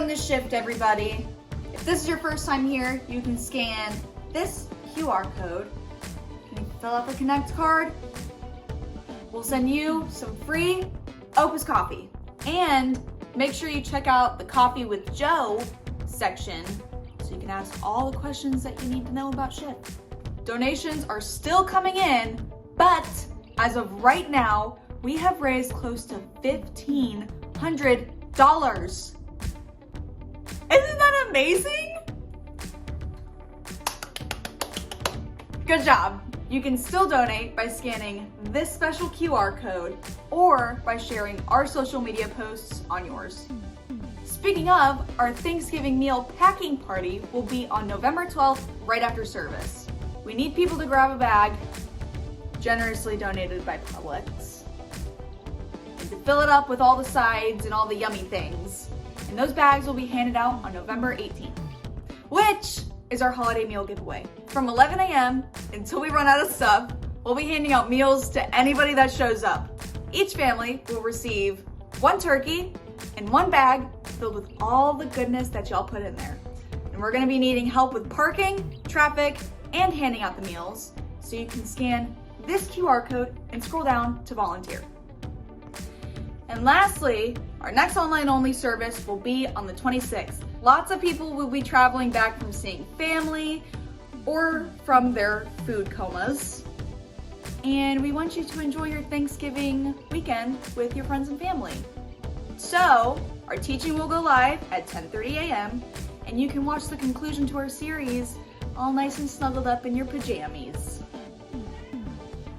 Welcome to Shift, everybody. If this is your first time here, you can scan this QR code. You can fill out the Connect card. We'll send you some free Opus coffee. And make sure you check out the Coffee with Joe section so you can ask all the questions that you need to know about Shift. Donations are still coming in, but as of right now, we have raised close to $1,500. Isn't that amazing? Good job. You can still donate by scanning this special QR code or by sharing our social media posts on yours. Speaking of, our Thanksgiving meal packing party will be on November 12th, right after service. We need people to grab a bag, generously donated by Publix, and to fill it up with all the sides and all the yummy things. And those bags will be handed out on November 18th, which is our holiday meal giveaway. From 11 a.m. until we run out of stuff, we'll be handing out meals to anybody that shows up. Each family will receive one turkey and one bag filled with all the goodness that y'all put in there. And we're gonna be needing help with parking, traffic, and handing out the meals. So you can scan this QR code and scroll down to volunteer. And lastly, our next online only service will be on the 26th. Lots of people will be traveling back from seeing family or from their food comas. And we want you to enjoy your Thanksgiving weekend with your friends and family. So our teaching will go live at 10:30 a.m. and you can watch the conclusion to our series all nice and snuggled up in your pajamas.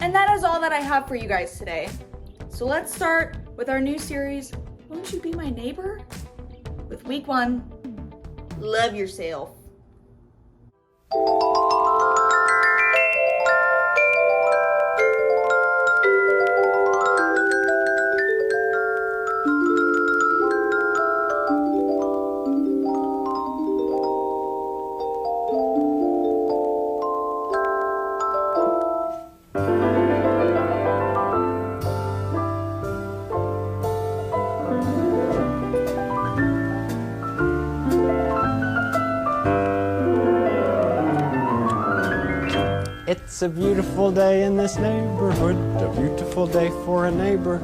And that is all that I have for you guys today. So let's start with our new series, Won't You Be My Neighbor? With week 1, Love Yourself. It's a beautiful day in this neighborhood, a beautiful day for a neighbor.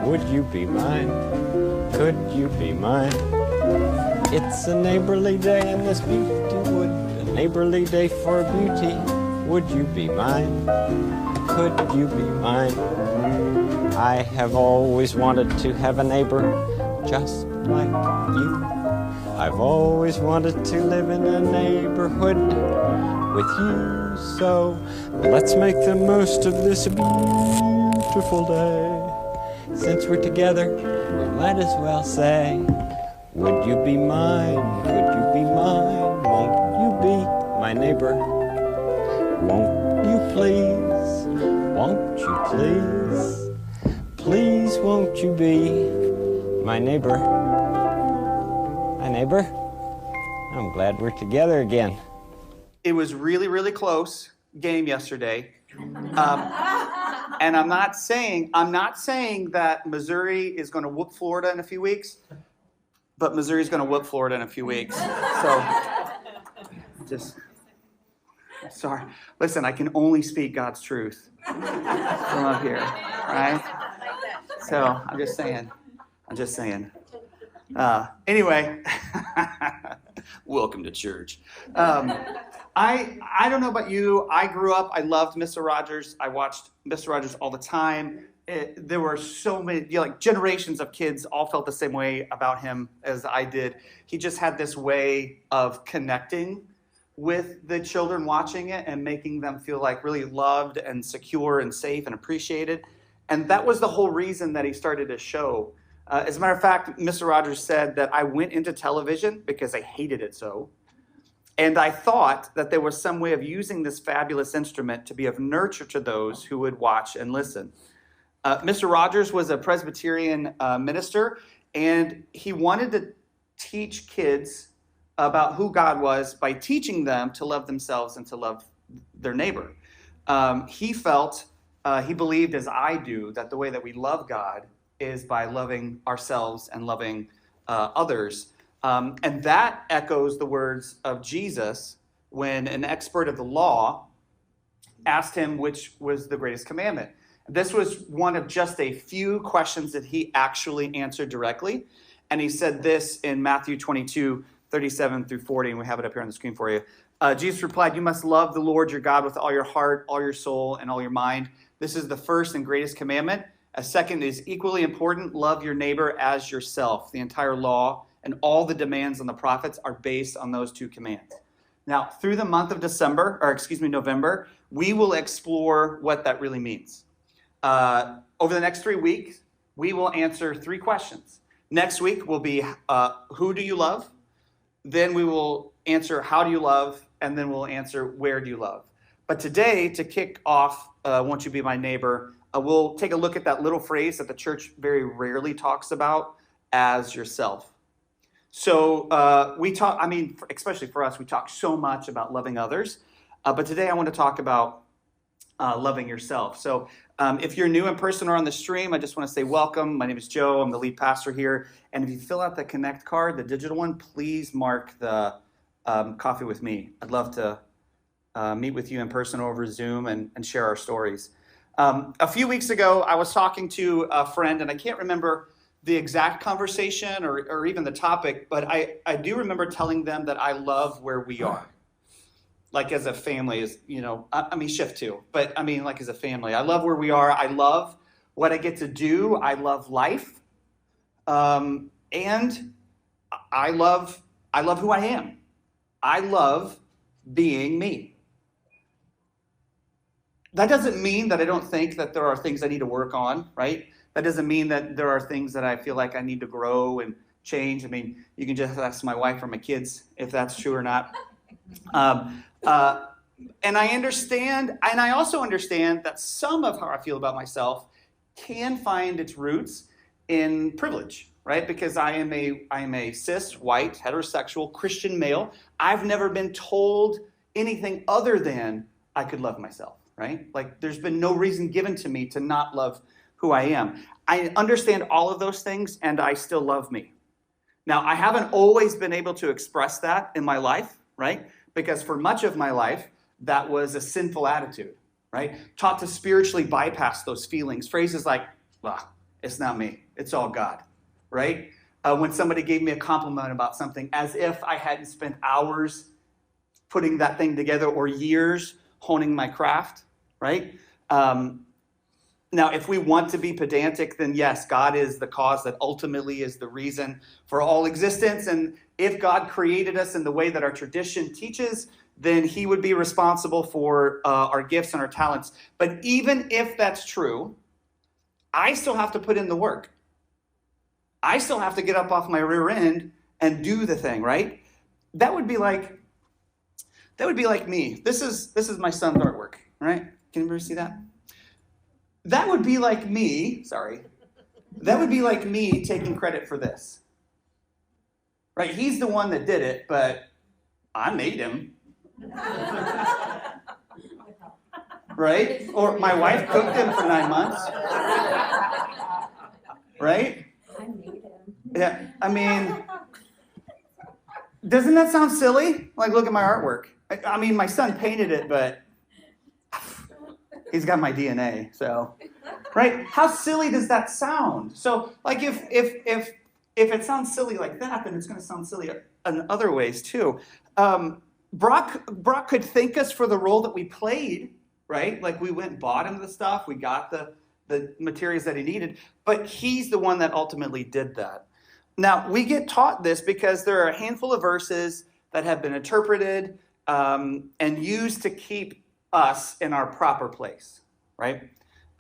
Would you be mine? Could you be mine? It's a neighborly day in this beauty wood, a neighborly day for beauty. Would you be mine? Could you be mine? I have always wanted to have a neighbor just like you. I've always wanted to live in a neighborhood with you. So let's make the most of this beautiful day. Since we're together, we might as well say, would you be mine? Could you be mine? Won't you be my neighbor? Won't you please? Won't you please? Please won't you be my neighbor? My neighbor? I'm glad we're together again. It was really, really close game yesterday. And I'm not saying that Missouri is going to whoop Florida in a few weeks, but Missouri's going to whoop Florida in a few weeks. So just, sorry. Listen, I can only speak God's truth from up here, right? So I'm just saying. Anyway, welcome to church. I don't know about you. I grew up, I loved Mr. Rogers. I watched Mr. Rogers all the time. There were so many, generations of kids all felt the same way about him as I did. He just had this way of connecting with the children watching it and making them feel like really loved and secure and safe and appreciated. And that was the whole reason that he started his show. As a matter of fact, Mr. Rogers said that I went into television because I hated it so. And I thought that there was some way of using this fabulous instrument to be of nurture to those who would watch and listen. Mr. Rogers was a Presbyterian minister, and he wanted to teach kids about who God was by teaching them to love themselves and to love their neighbor. He believed, as I do, that the way that we love God is by loving ourselves and loving others. And that echoes the words of Jesus when an expert of the law asked him which was the greatest commandment. This was one of just a few questions that he actually answered directly. And he said this in Matthew 22, 37 through 40, and we have it up here on the screen for you. Jesus replied, "You must love the Lord your God with all your heart, all your soul, and all your mind. This is the first and greatest commandment. A second is equally important. Love your neighbor as yourself. The entire law and all the demands on the prophets are based on those two commands." Now, through the month of November, we will explore what that really means. Over the next 3 weeks, we will answer 3 questions. Next week will be, who do you love? Then we will answer, how do you love? And then we'll answer, where do you love? But today, to kick off, won't you be my neighbor, we'll take a look at that little phrase that the church very rarely talks about, as yourself. So we talk, especially for us, we talk so much about loving others. But today I want to talk about loving yourself. So if you're new in person or on the stream, I just want to say welcome. My name is Joe. I'm the lead pastor here. And if you fill out the Connect card, the digital one, please mark the coffee with me. I'd love to meet with you in person or over Zoom and share our stories. A few weeks ago, I was talking to a friend, and I can't remember the exact conversation or even the topic, but I do remember telling them that I love where we are. Like as a family, shift too, but like as a family. I love where we are. I love what I get to do. I love life. And I love who I am. I love being me. That doesn't mean that I don't think that there are things I need to work on, right? That doesn't mean that there are things that I feel like I need to grow and change. You can just ask my wife or my kids if that's true or not. And I understand, and I also understand that some of how I feel about myself can find its roots in privilege, right? Because I am a cis, white, heterosexual, Christian male. I've never been told anything other than I could love myself, right? Like there's been no reason given to me to not love who I am. I understand all of those things, and I still love me. Now, I haven't always been able to express that in my life, right? Because for much of my life, that was a sinful attitude, right? Taught to spiritually bypass those feelings. Phrases like, well, it's not me, it's all God, right? When somebody gave me a compliment about something, as if I hadn't spent hours putting that thing together or years honing my craft, right? Now, if we want to be pedantic, then yes, God is the cause that ultimately is the reason for all existence. And if God created us in the way that our tradition teaches, then he would be responsible for our gifts and our talents. But even if that's true, I still have to put in the work. I still have to get up off my rear end and do the thing, right? That would be like me. This is my son's artwork, right? Can everybody see that? That would be like me, that would be like me taking credit for this. Right? He's the one that did it, but I made him. Right? Or my wife cooked him for 9 months. Right? I made him. Yeah, doesn't that sound silly? Like, look at my artwork. My son painted it, but he's got my DNA, so, right? How silly does that sound? So, like, if it sounds silly like that, then it's going to sound silly in other ways too. Brock could thank us for the role that we played, right? Like we went and bought him the stuff, we got the materials that he needed, but he's the one that ultimately did that. Now, we get taught this because there are a handful of verses that have been interpreted and used to keep us in our proper place, right?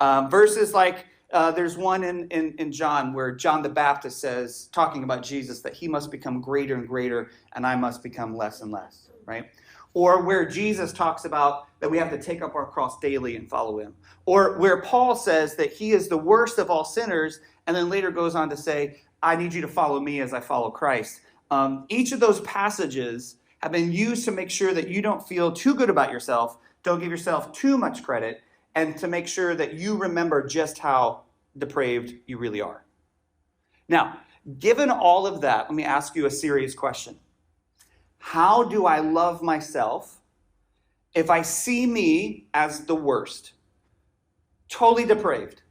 Verses like there's one in John where John the Baptist says, talking about Jesus, that he must become greater and greater and I must become less and less, right? Or where Jesus talks about that we have to take up our cross daily and follow him. Or where Paul says that he is the worst of all sinners and then later goes on to say, I need you to follow me as I follow Christ. Each of those passages have been used to make sure that you don't feel too good about yourself, don't give yourself too much credit, and to make sure that you remember just how depraved you really are. Now, Given all of that, let me ask you a serious question. How do I love myself if I see me as the worst, totally depraved,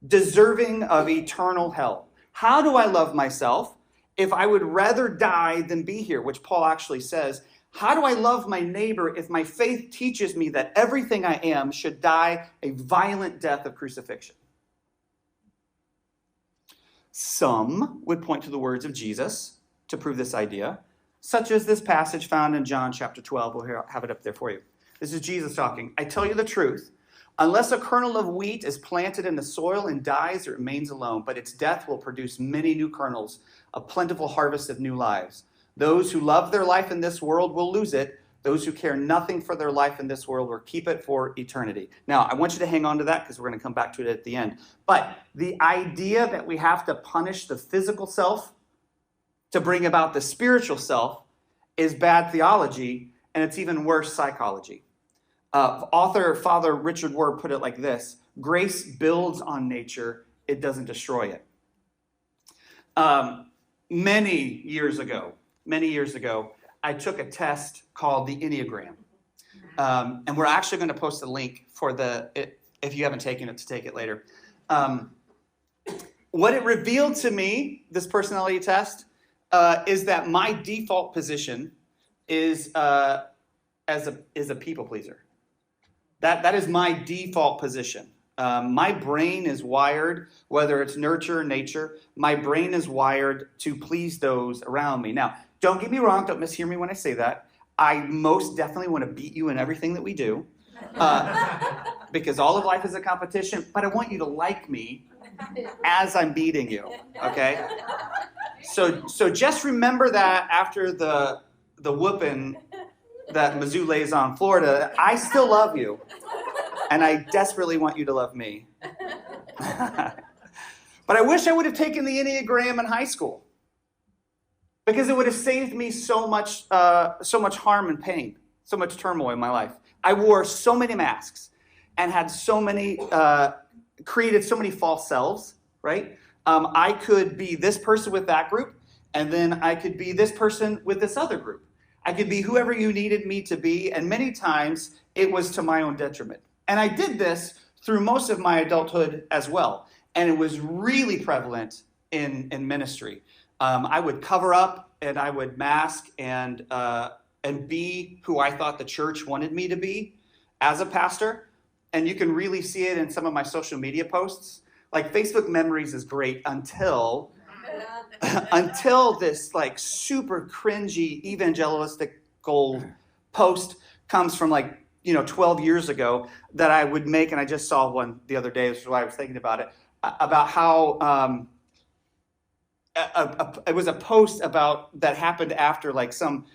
deserving of eternal hell? How do I love myself if I would rather die than be here, which Paul actually says? How do I love my neighbor if my faith teaches me that everything I am should die a violent death of crucifixion? Some would point to the words of Jesus to prove this idea, such as this passage found in John chapter 12. We'll have it up there for you. This is Jesus talking. I tell you the truth. Unless a kernel of wheat is planted in the soil and dies, it remains alone, but its death will produce many new kernels, a plentiful harvest of new lives. Those who love their life in this world will lose it. Those who care nothing for their life in this world will keep it for eternity. Now, I want you to hang on to that because we're going to come back to it at the end. But the idea that we have to punish the physical self to bring about the spiritual self is bad theology, and it's even worse psychology. Author Father Richard Ward put it like this: grace builds on nature, it doesn't destroy it. Many years ago, I took a test called the Enneagram. And we're actually going to post a link for if you haven't taken it, to take it later. What it revealed to me, this personality test, is that my default position is as a people pleaser. That is my default position. My brain is wired, whether it's nurture or nature, my brain is wired to please those around me. Now, don't get me wrong, don't mishear me when I say that. I most definitely want to beat you in everything that we do, because all of life is a competition, but I want you to like me as I'm beating you, okay? So just remember that after the whooping that Mizzou lays on Florida, I still love you, and I desperately want you to love me. But I wish I would have taken the Enneagram in high school, because it would have saved me so much harm and pain, so much turmoil in my life. I wore so many masks and had created so many false selves, right? I could be this person with that group, and then I could be this person with this other group. I could be whoever you needed me to be, and many times it was to my own detriment. And I did this through most of my adulthood as well, and it was really prevalent in ministry. I would cover up and I would mask and be who I thought the church wanted me to be as a pastor. And you can really see it in some of my social media posts. Like, Facebook Memories is great until this like super cringy evangelistical post comes from 12 years ago that I would make, and I just saw one the other day, which is why I was thinking about it, about how it was a post that happened after some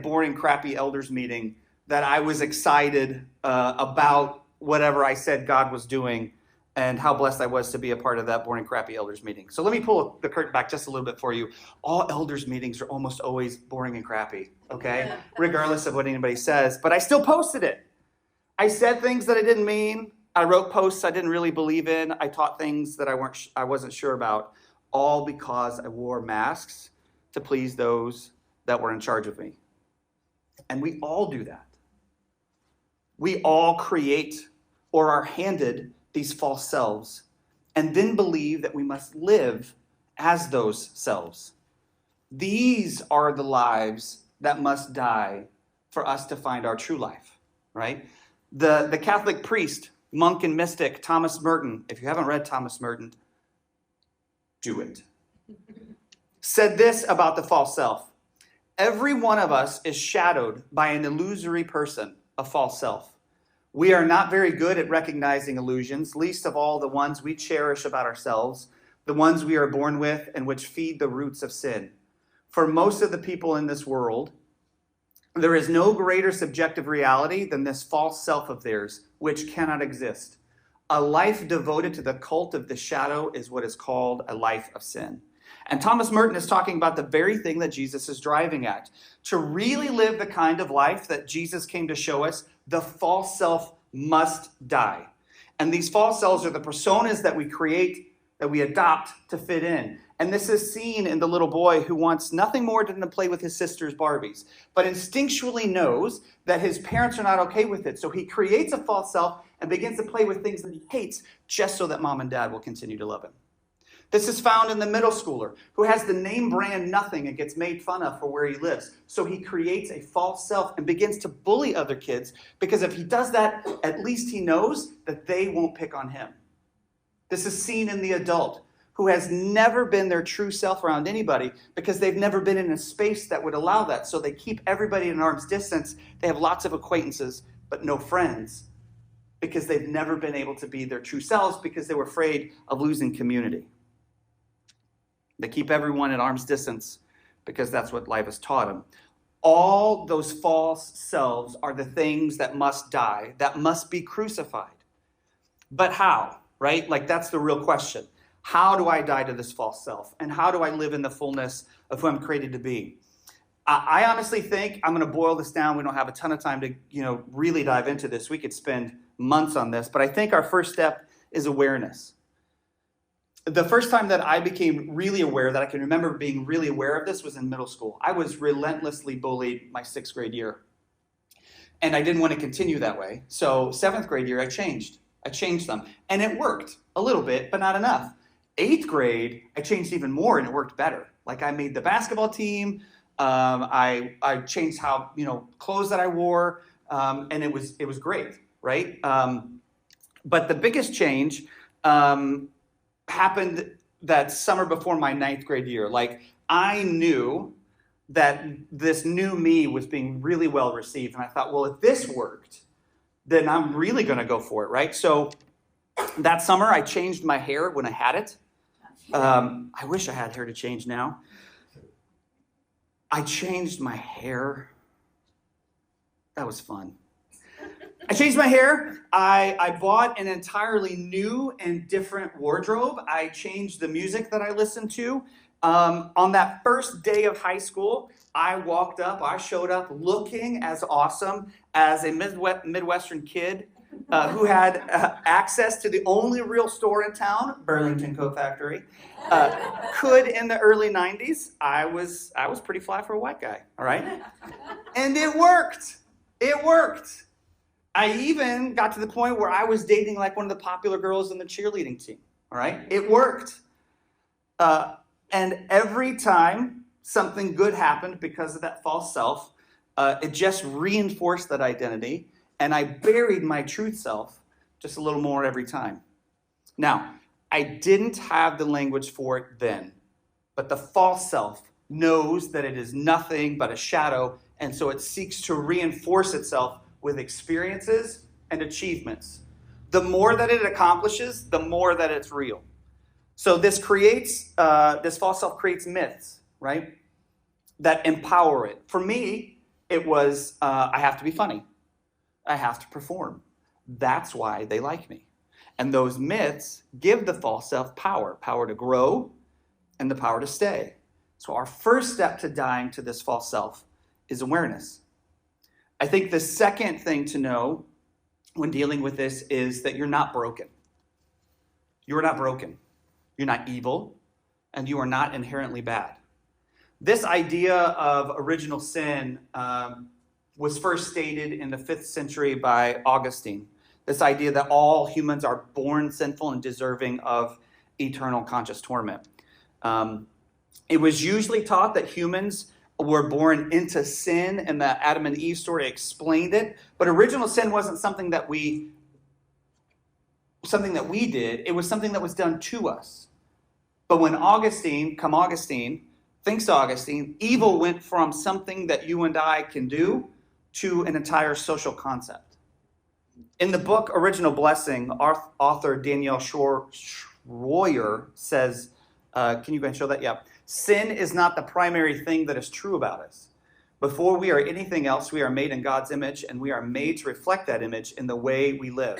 boring, crappy elders meeting, that I was excited about whatever I said God was doing and how blessed I was to be a part of that boring, crappy elders meeting. So let me pull the curtain back just a little bit for you. All elders meetings are almost always boring and crappy, okay? Regardless of what anybody says. But I still posted it. I said things that I didn't mean. I wrote posts I didn't really believe in. I taught things that I wasn't sure about, all because I wore masks to please those that were in charge of me. And we all do that. We all create or are handed these false selves and then believe that we must live as those selves. These are the lives that must die for us to find our true life, right? The Catholic priest, monk, and mystic Thomas Merton, if you haven't read Thomas Merton, do it, said this about the false self: every one of us is shadowed by an illusory person, a false self. We are not very good at recognizing illusions, least of all the ones we cherish about ourselves, the ones we are born with and which feed the roots of sin. For most of the people in this world, there is no greater subjective reality than this false self of theirs, which cannot exist. A life devoted to the cult of the shadow is what is called a life of sin. And Thomas Merton is talking about the very thing that Jesus is driving at. To really live the kind of life that Jesus came to show us, the false self must die. And these false selves are the personas that we create that we adopt to fit in. And this is seen in the little boy who wants nothing more than to play with his sister's Barbies, but instinctually knows that his parents are not okay with it. So he creates a false self and begins to play with things that he hates just so that mom and dad will continue to love him. This is found in the middle schooler who has the name brand nothing and gets made fun of for where he lives. So he creates a false self and begins to bully other kids because if he does that, at least he knows that they won't pick on him. This is seen in the adult who has never been their true self around anybody because they've never been in a space that would allow that. So they keep everybody at an arm's distance. They have lots of acquaintances, but no friends because they've never been able to be their true selves because they were afraid of losing community. They keep everyone at arm's distance because that's what life has taught them. All those false selves are the things that must die, that must be crucified. But how, right? Like that's the real question. How do I die to this false self? And how do I live in the fullness of who I'm created to be? I honestly think, I'm going to boil this down. We don't have a ton of time to, really dive into this. We could spend months on this. But I think our first step is awareness. The first time that I became really aware, that I can remember being really aware of this, was in middle school. I was relentlessly bullied my 6th grade year. And I didn't want to continue that way. So 7th grade year, I changed them. And it worked a little bit, but not enough. 8th grade, I changed even more and it worked better. Like I made the basketball team. I changed how, clothes that I wore. And it was great, right? But the biggest change happened that summer before my 9th grade year. Like I knew that this new me was being really well received. And I thought, well, if this worked, then I'm really going to go for it, right? So that summer I changed my hair when I had it. I wish I had hair to change now. I changed my hair. That was fun. I changed my hair. I bought an entirely new and different wardrobe. I changed the music that I listened to. On that first day of high school, I showed up looking as awesome as a Midwestern kid who had access to the only real store in town, Burlington Coat Factory, could in the early 90s. I was pretty fly for a white guy, all right? And it worked. It worked. I even got to the point where I was dating like one of the popular girls in the cheerleading team, all right? It worked. And every time something good happened because of that false self, it just reinforced that identity, and I buried my truth self just a little more every time. Now, I didn't have the language for it then, but the false self knows that it is nothing but a shadow, and so it seeks to reinforce itself with experiences and achievements. The more that it accomplishes, the more that it's real. So this false self creates myths, right, that empower it. For me, it was, I have to be funny. I have to perform. That's why they like me. And those myths give the false self power to grow and the power to stay. So our first step to dying to this false self is awareness. I think the second thing to know when dealing with this is that you're not broken. You're not broken. You're not evil, and you are not inherently bad. This idea of original sin was first stated in the 5th century by Augustine. This idea that all humans are born sinful and deserving of eternal conscious torment. It was usually taught that humans were born into sin, and the Adam and Eve story explained it. But original sin wasn't something that we did. It was something that was done to us. But when Augustine, thanks to Augustine, evil went from something that you and I can do to an entire social concept. In the book Original Blessing, author Danielle Schroyer says, can you go ahead and show that? Yeah. Sin is not the primary thing that is true about us. Before we are anything else, we are made in God's image, and we are made to reflect that image in the way we live.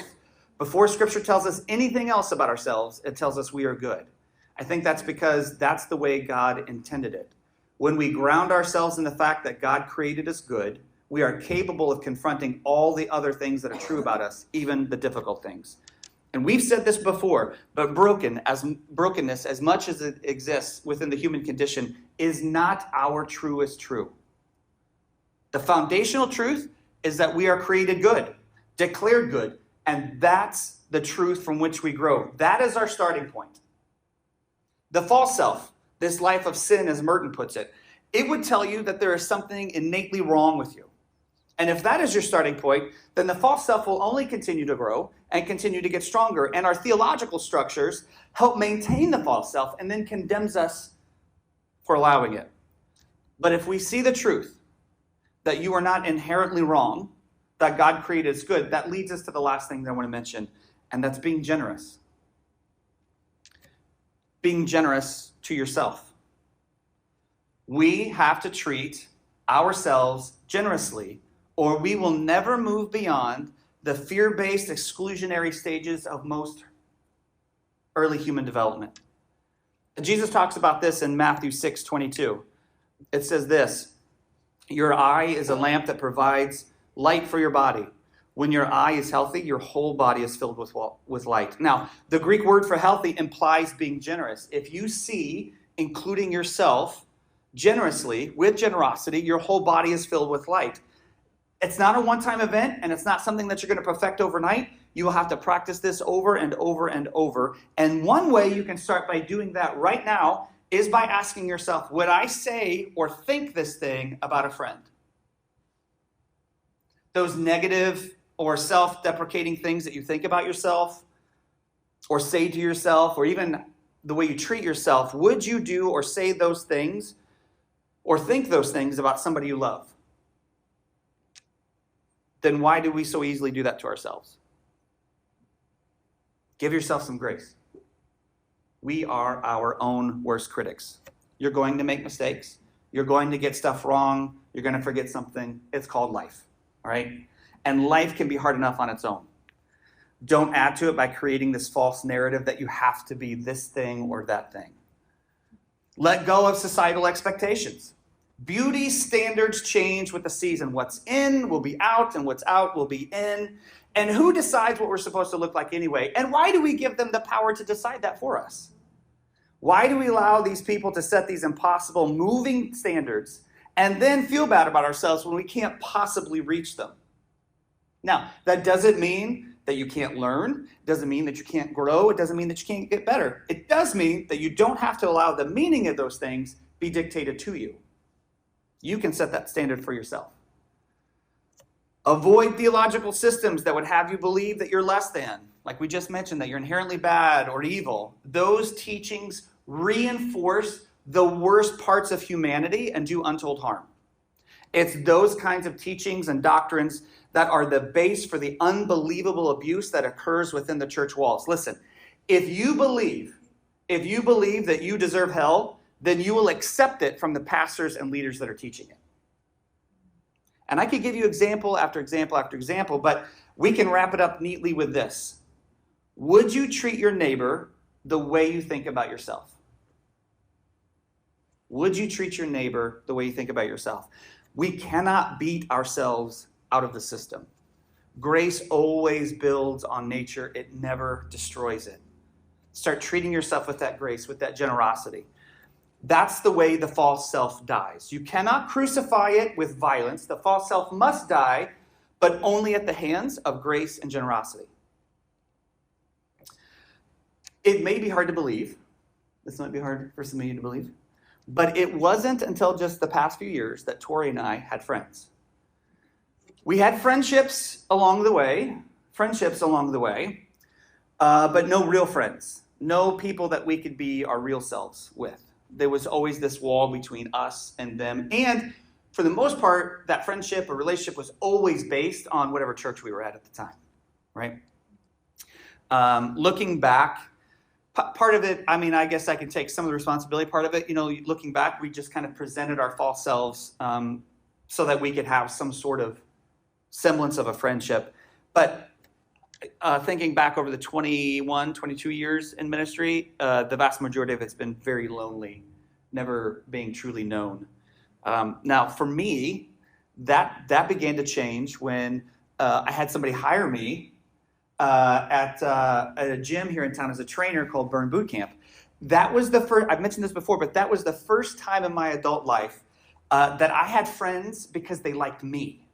Before Scripture tells us anything else about ourselves, it tells us we are good. I think that's because that's the way God intended it. When we ground ourselves in the fact that God created us good, we are capable of confronting all the other things that are true about us, even the difficult things. And we've said this before, but brokenness, as much as it exists within the human condition, is not our truest true. The foundational truth is that we are created good, declared good, and that's the truth from which we grow. That is our starting point. The false self, this life of sin, as Merton puts it, it would tell you that there is something innately wrong with you. And if that is your starting point, then the false self will only continue to grow and continue to get stronger. And our theological structures help maintain the false self and then condemns us for allowing it. But if we see the truth that you are not inherently wrong, that God created as good, that leads us to the last thing that I want to mention, and that's being generous. Being generous to yourself. We have to treat ourselves generously, or we will never move beyond the fear-based exclusionary stages of most early human development. Jesus talks about this in Matthew 6:22. It says this, your eye is a lamp that provides light for your body. When your eye is healthy, your whole body is filled with light. Now, the Greek word for healthy implies being generous. If you see, including yourself, generously, with generosity, your whole body is filled with light. It's not a one-time event, and it's not something that you're going to perfect overnight. You will have to practice this over and over and over. And one way you can start by doing that right now is by asking yourself, would I say or think this thing about a friend? Those negative or self-deprecating things that you think about yourself or say to yourself, or even the way you treat yourself, would you do or say those things or think those things about somebody you love? Then why do we so easily do that to ourselves? Give yourself some grace. We are our own worst critics. You're going to make mistakes. You're going to get stuff wrong. You're going to forget something. It's called life, all right? And life can be hard enough on its own. Don't add to it by creating this false narrative that you have to be this thing or that thing. Let go of societal expectations. Beauty standards change with the season. What's in will be out, and what's out will be in. And who decides what we're supposed to look like anyway? And why do we give them the power to decide that for us? Why do we allow these people to set these impossible moving standards and then feel bad about ourselves when we can't possibly reach them? Now, that doesn't mean that you can't learn. It doesn't mean that you can't grow. It doesn't mean that you can't get better. It does mean that you don't have to allow the meaning of those things be dictated to you. You can set that standard for yourself. Avoid theological systems that would have you believe that you're less than, like we just mentioned, that you're inherently bad or evil. Those teachings reinforce the worst parts of humanity and do untold harm. It's those kinds of teachings and doctrines that are the base for the unbelievable abuse that occurs within the church walls. Listen, if you believe that you deserve hell, then you will accept it from the pastors and leaders that are teaching it. And I could give you example after example after example, but we can wrap it up neatly with this. Would you treat your neighbor the way you think about yourself? Would you treat your neighbor the way you think about yourself? We cannot beat ourselves out of the system. Grace always builds on nature. It never destroys it. Start treating yourself with that grace, with that generosity. That's the way the false self dies. You cannot crucify it with violence. The false self must die, but only at the hands of grace and generosity. It may be hard to believe. This might be hard for some of you to believe. But it wasn't until just the past few years that Tori and I had friends. We had friendships along the way, but no real friends. No people that we could be our real selves with. There was always this wall between us and them. And for the most part, that friendship or relationship was always based on whatever church we were at the time, right? Looking back, part of it, I guess I can take some of the responsibility part of it. Looking back, we just kind of presented our false selves so that we could have some sort of semblance of a friendship. But thinking back over the 21, 22 years in ministry, the vast majority of it's been very lonely, never being truly known. Now, for me, that began to change when I had somebody hire me at a gym here in town as a trainer called Burn Boot Camp. That was the first, I've mentioned this before, but that was the first time in my adult life that I had friends because they liked me.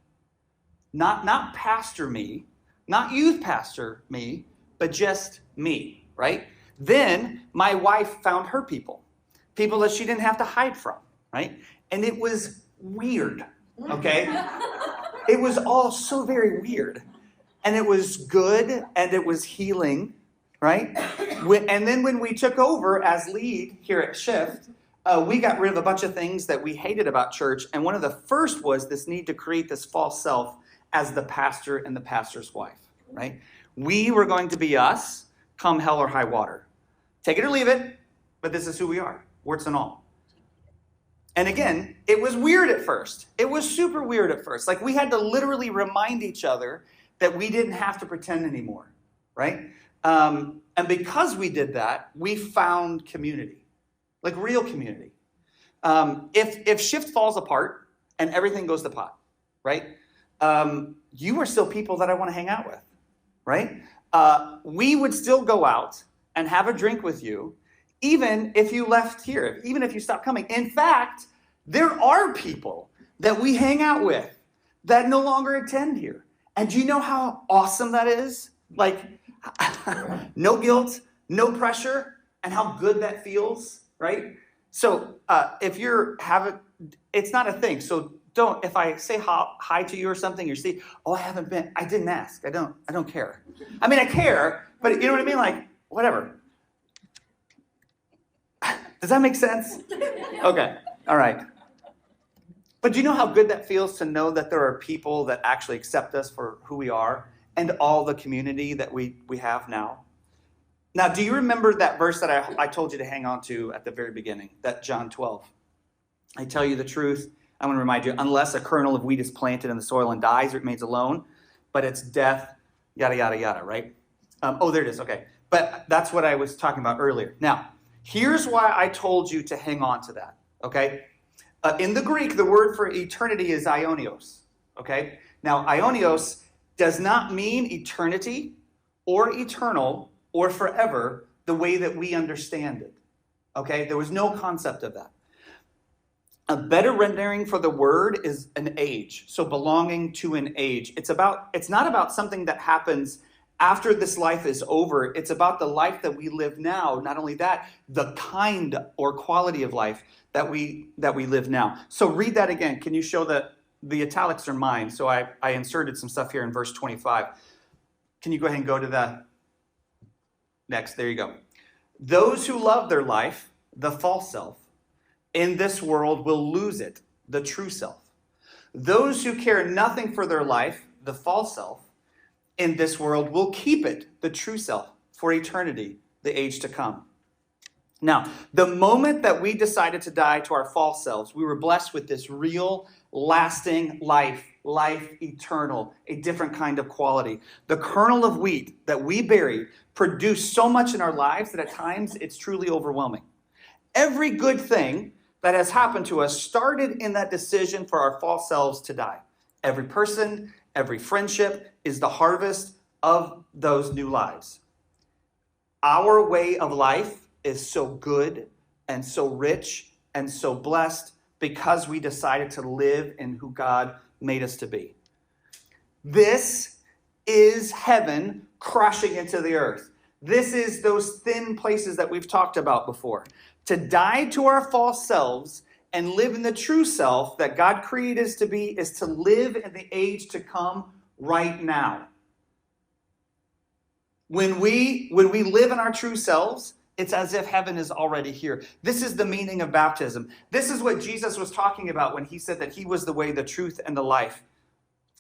Not pastor me, not youth pastor me, but just me, right? Then my wife found her people that she didn't have to hide from, right? And it was weird, okay? It was all so very weird. And it was good and it was healing, right? And then when we took over as lead here at Shift, we got rid of a bunch of things that we hated about church. And one of the first was this need to create this false self as the pastor and the pastor's wife, right? We were going to be us, come hell or high water. Take it or leave it, but this is who we are, warts and all. And again, it was weird at first. It was super weird at first. Like we had to literally remind each other that we didn't have to pretend anymore, right? And because we did that, we found community, like real community. If Shift falls apart and everything goes to pot, right? You are still people that I want to hang out with, right? We would still go out and have a drink with you, even if you left here, even if you stopped coming. In fact, there are people that we hang out with that no longer attend here. And do you know how awesome that is? Like, no guilt, no pressure, and how good that feels, right? So if you're having, it's not a thing. So don't, if I say hi to you or something, you see, oh, I didn't ask. I don't care. I mean, I care, but you know what I mean? Like, whatever. Does that make sense? Okay, all right. But do you know how good that feels to know that there are people that actually accept us for who we are and all the community that we have now? Now, do you remember that verse that I told you to hang on to at the very beginning, that John 12? I tell you the truth, I want to remind you, unless a kernel of wheat is planted in the soil and dies, it remains alone, but it's death, yada, yada, yada, right? There it is, okay. But that's what I was talking about earlier. Now, here's why I told you to hang on to that, okay? In the Greek, the word for eternity is aionios, okay? Now, aionios does not mean eternity or eternal or forever the way that we understand it, okay? There was no concept of that. A better rendering for the word is an age, so belonging to an age. It's not about something that happens after this life is over. It's about the life that we live now. Not only that, the kind or quality of life that we live now. So read that again. Can you show that the italics are mine? So I inserted some stuff here in verse 25. Can you go ahead and go to the next? There you go. Those who love their life, the false self, in this world will lose it, the true self. Those who care nothing for their life, the false self, in this world will keep it, the true self, for eternity, the age to come. Now, the moment that we decided to die to our false selves, we were blessed with this real, lasting life eternal, a different kind of quality. The kernel of wheat that we buried produced so much in our lives that at times it's truly overwhelming. Every good thing that has happened to us started in that decision for our false selves to die. Every person, every friendship is the harvest of those new lives. Our way of life is so good and so rich and so blessed because we decided to live in who God made us to be. This is heaven crashing into the earth. This is those thin places that we've talked about before. To die to our false selves and live in the true self that God created us to be is to live in the age to come right now. When we live in our true selves, it's as if heaven is already here. This is the meaning of baptism. This is what Jesus was talking about when he said that he was the way, the truth, and the life.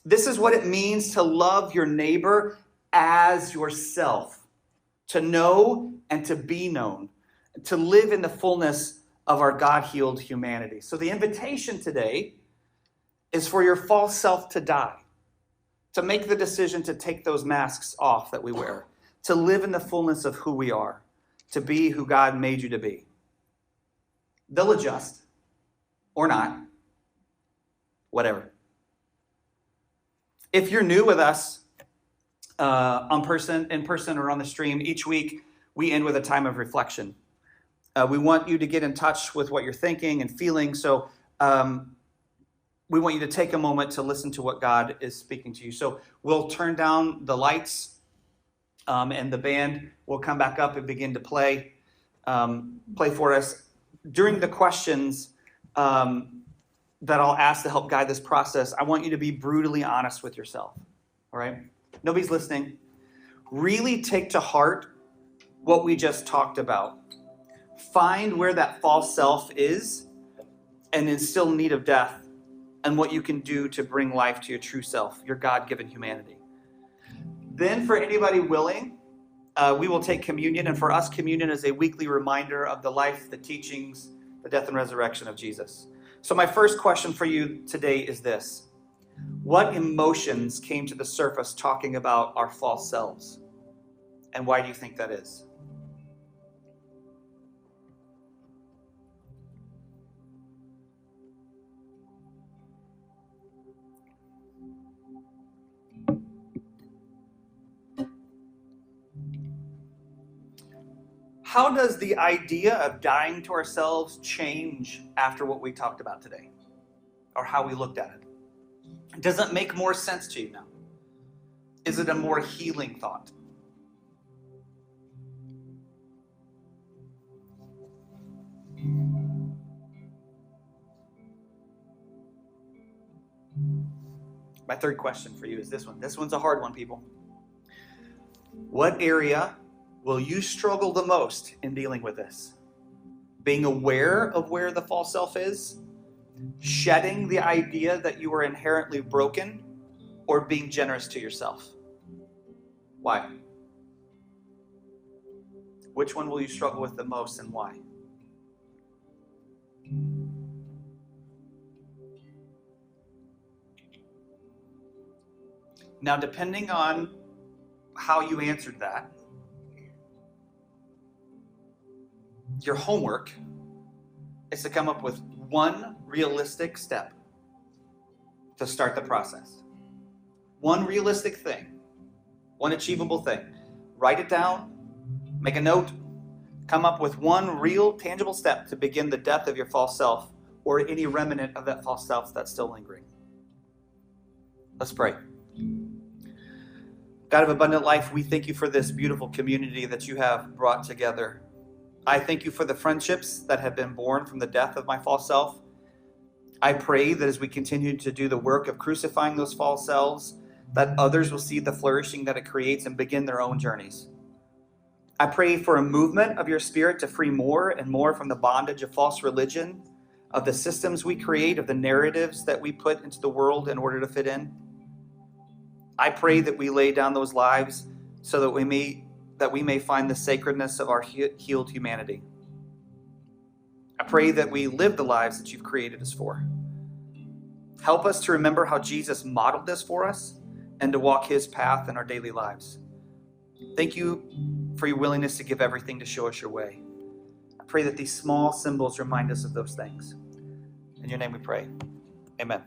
This is what it means to love your neighbor as yourself, to know and to be known, to live in the fullness of our God-healed humanity. So the invitation today is for your false self to die, to make the decision to take those masks off that we wear, to live in the fullness of who we are, to be who God made you to be. They'll adjust, or not, whatever. If you're new with us, in person or on the stream, each week we end with a time of reflection. We want you to get in touch with what you're thinking and feeling. So we want you to take a moment to listen to what God is speaking to you. So we'll turn down the lights and the band will come back up and begin to play for us. During the questions that I'll ask to help guide this process, I want you to be brutally honest with yourself. All right? Nobody's listening. Really take to heart what we just talked about. Find where that false self is and is still in need of death, and what you can do to bring life to your true self, your God-given humanity. Then for anybody willing, we will take communion. And for us, communion is a weekly reminder of the life, the teachings, the death and resurrection of Jesus. So my first question for you today is this. What emotions came to the surface talking about our false selves? And why do you think that is? How does the idea of dying to ourselves change after what we talked about today? Or how we looked at it? Does it make more sense to you now? Is it a more healing thought? My third question for you is this one. This one's a hard one, people. What area will you struggle the most in dealing with this? Being aware of where the false self is? Shedding the idea that you are inherently broken? Or being generous to yourself? Why? Which one will you struggle with the most and why? Now, depending on how you answered that, your homework is to come up with one realistic step to start the process. One realistic thing, one achievable thing. Write it down, make a note, come up with one real, tangible step to begin the death of your false self or any remnant of that false self that's still lingering. Let's pray. God of abundant life, we thank you for this beautiful community that you have brought together. I thank you for the friendships that have been born from the death of my false self. I pray that as we continue to do the work of crucifying those false selves, that others will see the flourishing that it creates and begin their own journeys. I pray for a movement of your spirit to free more and more from the bondage of false religion, of the systems we create, of the narratives that we put into the world in order to fit in. I pray that we lay down those lives so that we may find the sacredness of our healed humanity. I pray that we live the lives that you've created us for. Help us to remember how Jesus modeled this for us and to walk his path in our daily lives. Thank you for your willingness to give everything to show us your way. I pray that these small symbols remind us of those things. In your name we pray. Amen.